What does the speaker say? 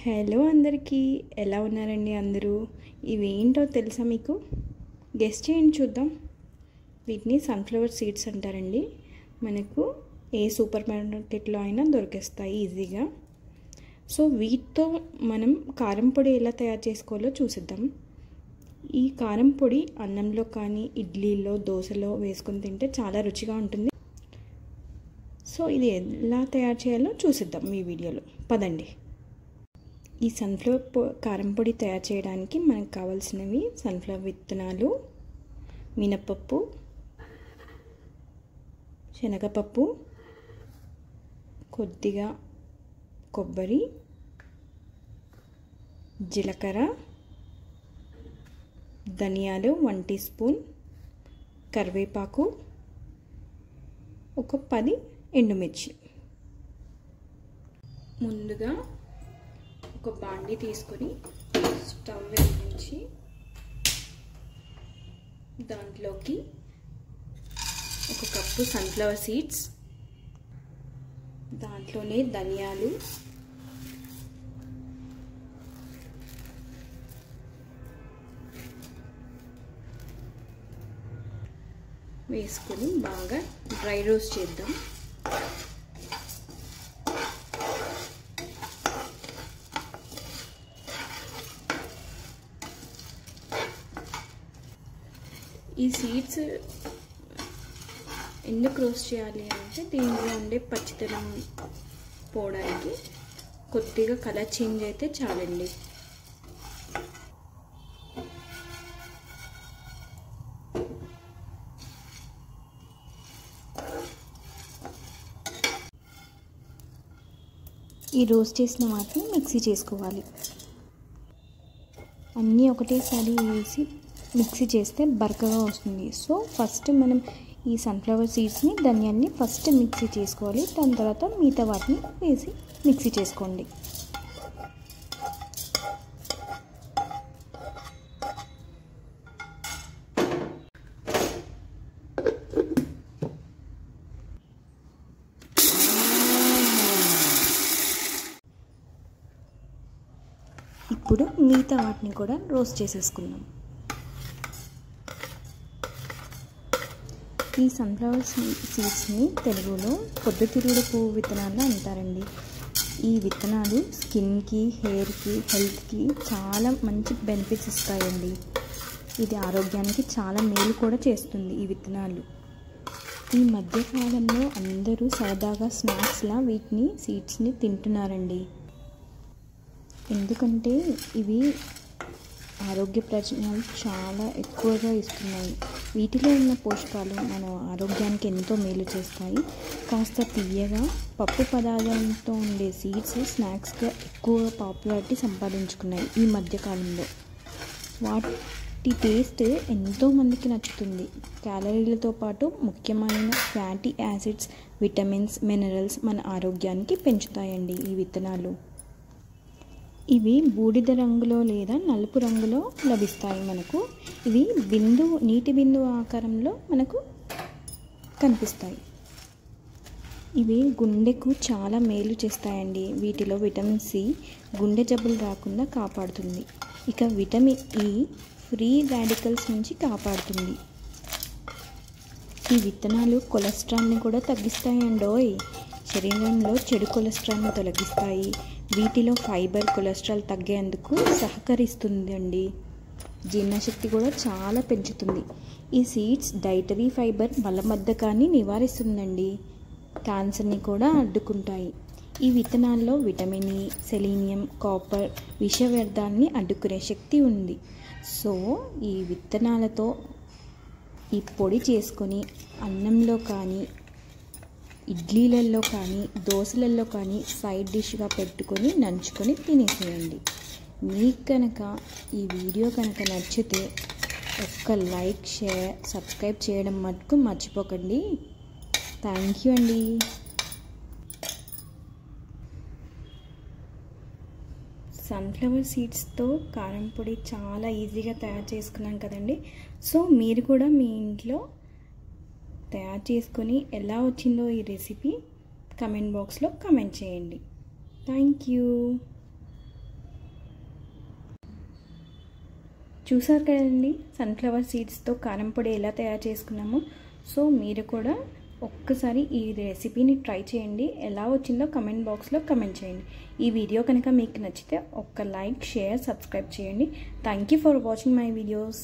Hello అందరికీ, ఎలా ఉన్నారండి అందరూ? ఇవేంటో తెలుసా మీకు? గెస్ట్ చేయండి చూద్దాం. వీటిని సన్ఫ్లవర్ సీడ్స్ అంటారండి. మనకు ఏ సూపర్ మార్కెట్లో అయినా దొరికేస్తాయి ఈజీగా. సో వీటితో మనం కారం పొడి ఎలా తయారు చేసుకోవాలో చూసిద్దాం. ఈ కారం పొడి అన్నంలో కానీ ఇడ్లీలో దోశలో వేసుకొని తింటే చాలా రుచిగా ఉంటుంది. సో ఇది ఎలా తయారు చేయాలో చూసిద్దాం ఈ వీడియోలో. పదండి. ఈ సన్ఫ్లవర్ కారం పొడి తయారు చేయడానికి మనకు కావాల్సినవి సన్ఫ్లవర్ విత్తనాలు, మినపప్పు, శనగపప్పు, కొద్దిగా కొబ్బరి, జీలకర్ర, ధనియాలు 1 టీ స్పూన్, కరివేపాకు, ఒక 10 ఎండుమిర్చి. ముందుగా ఒక బాండి తీసుకొని స్టవ్ వెలిగించి దాంట్లోకి ఒక కప్పు సన్ఫ్లవర్ సీడ్స్, దాంట్లోనే ధనియాలు, వేసుకొని బాగా డ్రై రోస్ట్ చేద్దాం. ఈ సీడ్స్ ఎందుకు రోస్ట్ చేయాలి అంటే దీనిలో ఉండే పచ్చితనం పోవడానికి, కొద్దిగా కలర్ చేంజ్ అయితే చాలండి. ఈ రోస్ట్ చేసిన వాటిని మిక్సీ చేసుకోవాలి. అన్నీ ఒకటేసారి వేసి మిక్సీ చేస్తే బరకగా వస్తుంది. సో ఫస్ట్ మనం ఈ సన్ఫ్లవర్ సీడ్స్ని ధనియాన్ని ఫస్ట్ మిక్సీ చేసుకోవాలి. దాని తర్వాత మిగతా వాటిని వేసి మిక్సీ చేసుకోండి. ఇప్పుడు మిగతా వాటిని కూడా రోస్ట్ చేసేసుకుందాం. ఈ సన్ఫ్లవర్ సీడ్స్ని తెలుగులో పొద్దుతిరుగుడు పువ్వు విత్తనాలు అంటారండి. ఈ విత్తనాలు స్కిన్కి, హెయిర్కి, హెల్త్కి చాలా మంచి బెనిఫిట్స్ ఇస్తాయండి. ఇది ఆరోగ్యానికి చాలా మేలు కూడా చేస్తుంది ఈ విత్తనాలు. ఈ మధ్యకాలంలో అందరూ సరదాగా స్నాక్స్లా వీటిని సీడ్స్ని తింటున్నారండి. ఎందుకంటే ఇవి ఆరోగ్య ప్రయోజనాలు చాలా ఎక్కువగా ఇస్తున్నాయి. వీటిలో ఉన్న పోషకాలు మన ఆరోగ్యానికి ఎంతో మేలు చేస్తాయి. కాస్త తీయగా పప్పు పదార్థాలతో ఉండే సీడ్స్ స్నాక్స్గా ఎక్కువ పాపులారిటీ సంపాదించుకున్నాయి ఈ మధ్యకాలంలో. వాటి టేస్ట్ ఎంతోమందికి నచ్చుతుంది. క్యాలరీలతో పాటు ముఖ్యమైన ఫ్యాటీ యాసిడ్స్, విటమిన్స్, మినరల్స్ మన ఆరోగ్యానికి పెంచుతాయండి ఈ విత్తనాలు. ఇవి బూడిద రంగులో లేదా నలుపు రంగులో లభిస్తాయి మనకు. ఇవి నీటి బిందువు ఆకారంలో మనకు కనిపిస్తాయి. ఇవి గుండెకు చాలా మేలు చేస్తాయండి. వీటిలో విటమిన్ సి గుండె జబ్బులు రాకుండా కాపాడుతుంది. ఇక విటమిన్ ఈ ఫ్రీ రాడికల్స్ నుంచి కాపాడుతుంది. ఈ విత్తనాలు కొలెస్ట్రాల్ని కూడా తగ్గిస్తాయండోయ్. శరీరంలో చెడు కొలెస్ట్రాల్ని తొలగిస్తాయి. వీటిలో ఫైబర్ కొలెస్ట్రాల్ తగ్గేందుకు సహకరిస్తుందండి. జీర్ణశక్తి కూడా చాలా పెంచుతుంది. ఈ సీడ్స్ డైటరీ ఫైబర్ మలబద్ధకాన్ని నివారిస్తుందండి. క్యాన్సర్ని కూడా అడ్డుకుంటాయి. ఈ విత్తనాల్లో విటమిన్ ఈ, సెలీనియం, కాపర్ విష వ్యర్థాన్ని అడ్డుకునే శక్తి ఉంది. సో ఈ విత్తనాలతో ఈ పొడి చేసుకొని అన్నంలో కానీ, ఇడ్లీలలో కానీ, దోశలలో కానీ సైడ్ డిష్గా పెట్టుకొని నంచుకొని తినేసేయండి. మీకు కనుక ఈ వీడియో కనుక నచ్చితే ఒక్క లైక్, షేర్, సబ్స్క్రైబ్ చేయడం మటుకు మర్చిపోకండి. థ్యాంక్ యూ అండి. సన్ఫ్లవర్ సీడ్స్తో కారం పొడి చాలా ఈజీగా తయారు చేసుకున్నాం కదండి. సో మీరు కూడా మీ ఇంట్లో తయారు చేసుకొని ఎలా వచ్చిందో ఈ రెసిపీ కమెంట్ బాక్స్లో కమెంట్ చేయండి. Thank you. చూసారు కదండి సన్ఫ్లవర్ సీడ్స్తో కారం పొడి ఎలా తయారు చేసుకున్నామో. సో మీరు కూడా ఒక్కసారి ఈ రెసిపీని ట్రై చేయండి. ఎలా వచ్చిందో కమెంట్ బాక్స్లో కమెంట్ చేయండి. ఈ వీడియో కనుక మీకు నచ్చితే ఒక్క లైక్, షేర్, సబ్స్క్రైబ్ చేయండి. Thank you for watching my videos.